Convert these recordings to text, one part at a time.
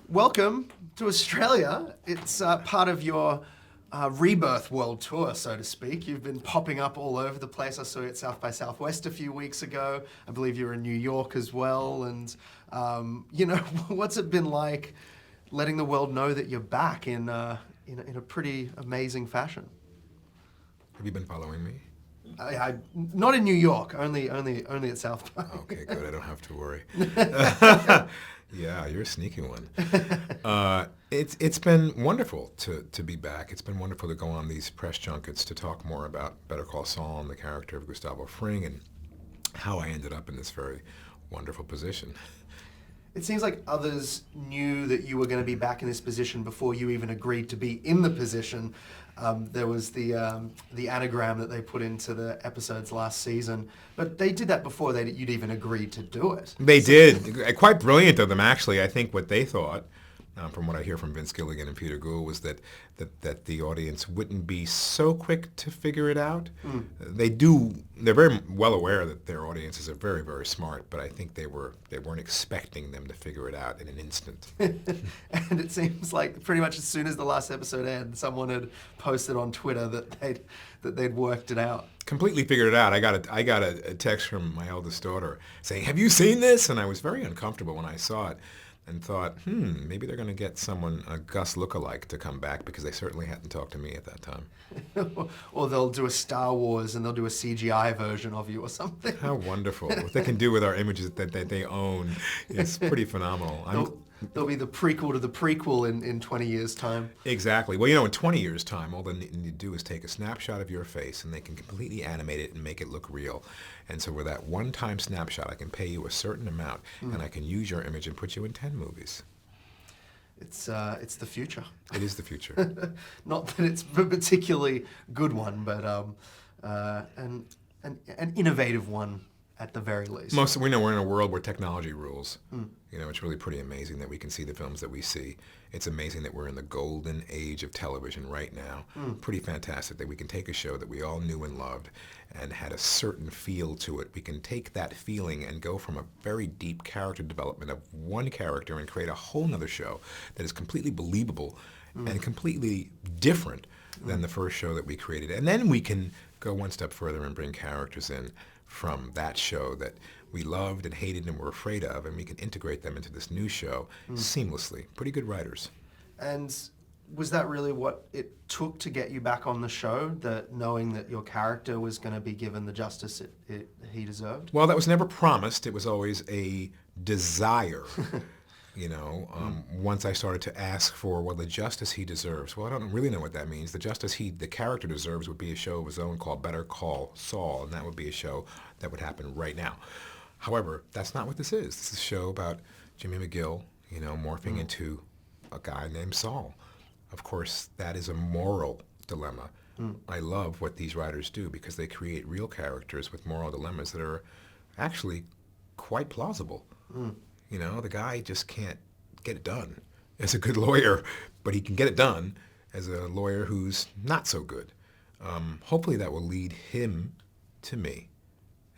welcome to Australia. It's part of your rebirth world tour, so to speak. You've been popping up all over the place. I saw you at South by Southwest a few weeks ago. I believe you were in New York as well. And, what's it been like letting the world know that you're back in a pretty amazing fashion? Have you been following me? Not in New York, only at South by. Okay, good. I don't have to worry. Yeah, you're a sneaky one. It's been wonderful to be back. It's been wonderful to go on these press junkets to talk more about Better Call Saul and the character of Gustavo Fring and how I ended up in this very wonderful position. It seems like others knew that you were going to be back in this position before you even agreed to be in the position. There was the anagram that they put into the episodes last season, but they did that before you'd even agreed to do it. They did. Quite brilliant of them, actually. I think what they thought, from what I hear from Vince Gilligan and Peter Gould, was that the audience wouldn't be so quick to figure it out. They're very well aware that their audiences are very, very smart, but I think they weren't expecting them to figure it out in an instant. And it seems like pretty much as soon as the last episode ended, someone had posted on Twitter that they'd worked it out. Completely figured it out. I got a text from my eldest daughter saying, "Have you seen this?" And I was very uncomfortable when I saw it. And thought, maybe they're going to get someone, a Gus lookalike, to come back, because they certainly hadn't talked to me at that time. Or they'll do a Star Wars and they'll do a CGI version of you or something. How wonderful. What they can do with our images that they own is pretty phenomenal. There'll be the prequel to the prequel in 20 years' time. Exactly. Well, in 20 years' time, all they need to do is take a snapshot of your face, and they can completely animate it and make it look real. And so with that one-time snapshot, I can pay you a certain amount, and I can use your image and put you in 10 movies. It's the future. It is the future. Not that it's a particularly good one, but an innovative one at the very least. We know we're in a world where technology rules. It's really pretty amazing that we can see the films that we see. It's amazing that we're in the golden age of television right now. Pretty fantastic that we can take a show that we all knew and loved and had a certain feel to it. We can take that feeling and go from a very deep character development of one character and create a whole nother show that is completely believable and completely different than the first show that we created. And then we can go one step further and bring characters in from that show that we loved and hated and were afraid of, and we can integrate them into this new show seamlessly. Pretty good writers. And was that really what it took to get you back on the show, that knowing that your character was going to be given the justice he deserved? Well, that was never promised. It was always a desire. Once I started to ask for, the justice he deserves. Well, I don't really know what that means. The justice the character deserves would be a show of his own called Better Call Saul, and that would be a show that would happen right now. However, that's not what this is. This is a show about Jimmy McGill, morphing into a guy named Saul. Of course, that is a moral dilemma. I love what these writers do because they create real characters with moral dilemmas that are actually quite plausible. The guy just can't get it done as a good lawyer, but he can get it done as a lawyer who's not so good. Hopefully that will lead him to me.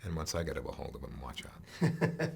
And once I get a hold of him, watch out.